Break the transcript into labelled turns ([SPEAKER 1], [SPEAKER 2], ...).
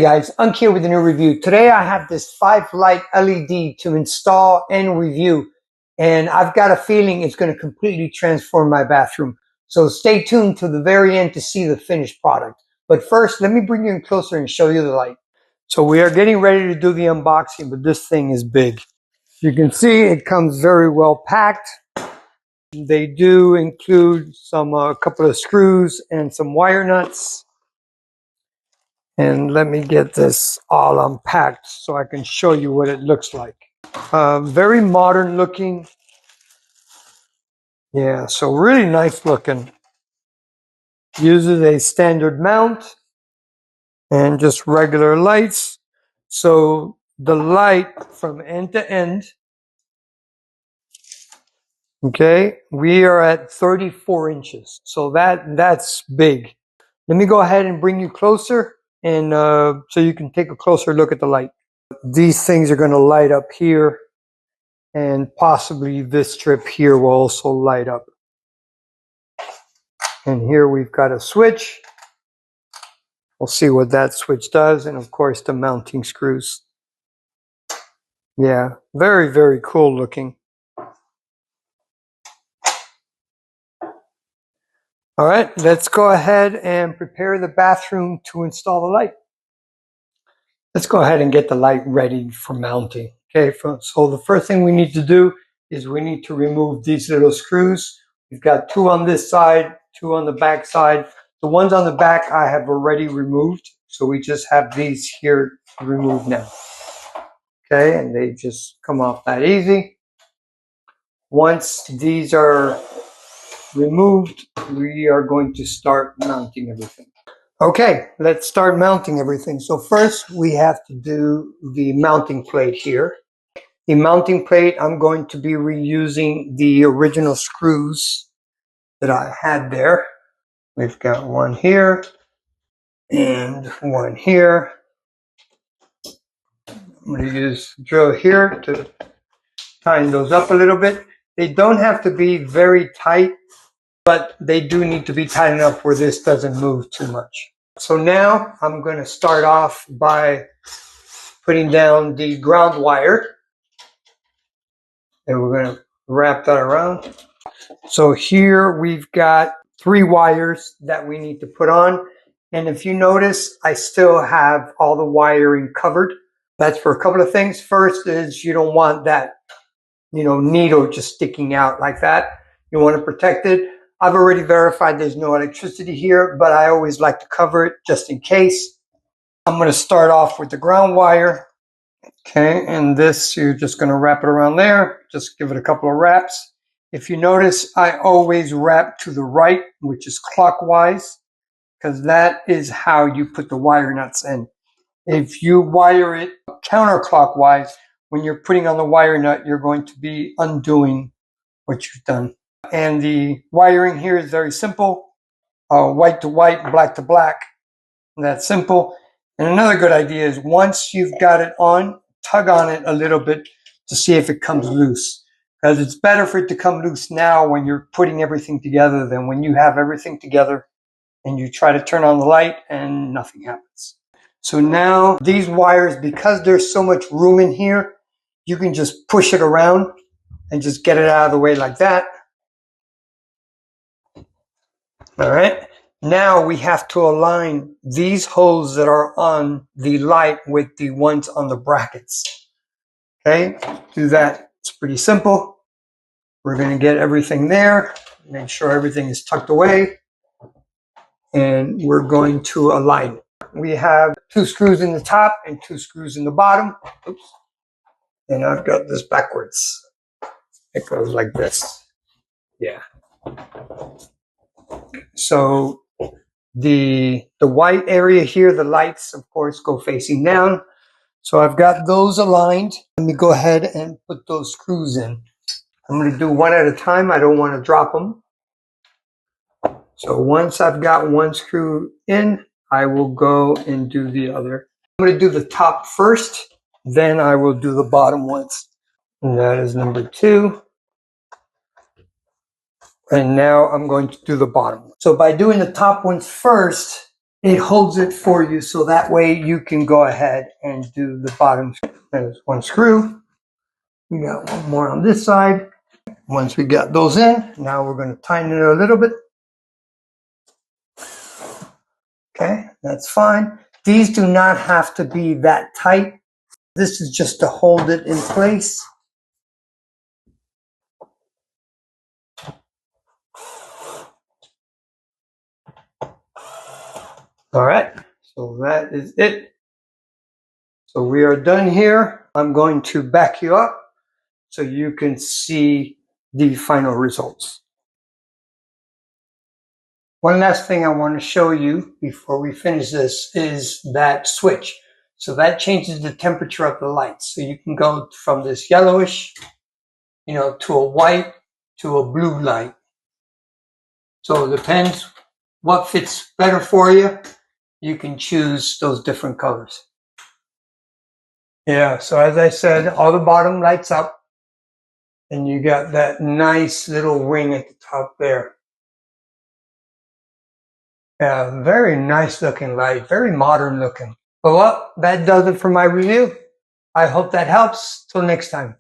[SPEAKER 1] Hey guys, Unc here with a new review. Today I have this 5-light LED to install and review, and I've got a feeling it's going to completely transform my bathroom. So stay tuned to the very end to see the finished product. But first, let me bring you in closer and show you the light. So we are getting ready to do the unboxing, but this thing is big. You can see it comes very well packed. They do include a couple of screws and some wire nuts. And let me get this all unpacked so I can show you what it looks like. Very modern looking. Yeah, so really nice looking. Uses a standard mount and just regular lights. So the light from end to end, okay, we are at 34 inches. So that's big. Let me go ahead and bring you closer and so you can take a closer look at the light. These things are going to light up here, and possibly this strip here will also light up. And here we've got a switch. We'll see what that switch does, and of course the mounting screws. Yeah, very, very cool looking. All right, let's go ahead and prepare the bathroom to install the light. Let's go ahead and get the light ready for mounting. Okay, so the first thing we need to do is we need to remove these little screws. We've got 2 on this side, 2 on the back side. The ones on the back I have already removed, so we just have these here removed now. Okay, and they just come off that easy. Once these are removed, we are going to start mounting everything. Okay, let's start mounting everything. So first we have to do the mounting plate here. The mounting plate, I'm going to be reusing the original screws that I had there. We've got one here and one here. I'm going to use the drill here to tighten those up a little bit. They don't have to be very tight, but they do need to be tight enough where this doesn't move too much. So now I'm going to start off by putting down the ground wire, and we're going to wrap that around. So here we've got 3 wires that we need to put on, and if you notice, I still have all the wiring covered. That's for a couple of things. First is you don't want that, needle just sticking out like that. You want to protect it. I've already verified there's no electricity here, but I always like to cover it just in case. I'm going to start off with the ground wire. Okay, and this, you're just going to wrap it around there. Just give it a couple of wraps. If you notice, I always wrap to the right, which is clockwise, because that is how you put the wire nuts in. If you wire it counterclockwise, when you're putting on the wire nut, you're going to be undoing what you've done. And the wiring here is very simple. White to white, black to black. That's simple. And another good idea is once you've got it on, tug on it a little bit to see if it comes loose. Because it's better for it to come loose now when you're putting everything together than when you have everything together and you try to turn on the light and nothing happens. So now these wires, because there's so much room in here, you can just push it around and just get it out of the way like that. All right. Now we have to align these holes that are on the light with the ones on the brackets. Okay, do that. It's pretty simple. We're going to get everything there, make sure everything is tucked away, and we're going to align it. We have 2 screws in the top and 2 screws in the bottom. Oops. And I've got this backwards. It goes like this. Yeah. So the white area here, the lights, of course, go facing down. So I've got those aligned. Let me go ahead and put those screws in. I'm going to do one at a time. I don't want to drop them. So once I've got one screw in, I will go and do the other. I'm going to do the top first, then I will do the bottom ones. And that is number 2. And now I'm going to do the bottom. So by doing the top ones first, it holds it for you, so that way you can go ahead and do the bottom. There's one screw. We got one more on this side. Once we got those in, now we're going to tighten it a little bit. Okay, that's fine. These do not have to be that tight. This is just to hold it in place. All right, so that is it. So we are done here. I'm going to back you up so you can see the final results. One last thing I want to show you before we finish this is that switch. So that changes the temperature of the lights. So you can go from this yellowish, to a white, to a blue light. So it depends what fits better for you. You can choose those different colors. Yeah, so as I said, all the bottom lights up, and you got that nice little ring at the top there. Yeah, very nice looking light, very modern looking. Well, that does it for my review. I hope that helps. Till next time.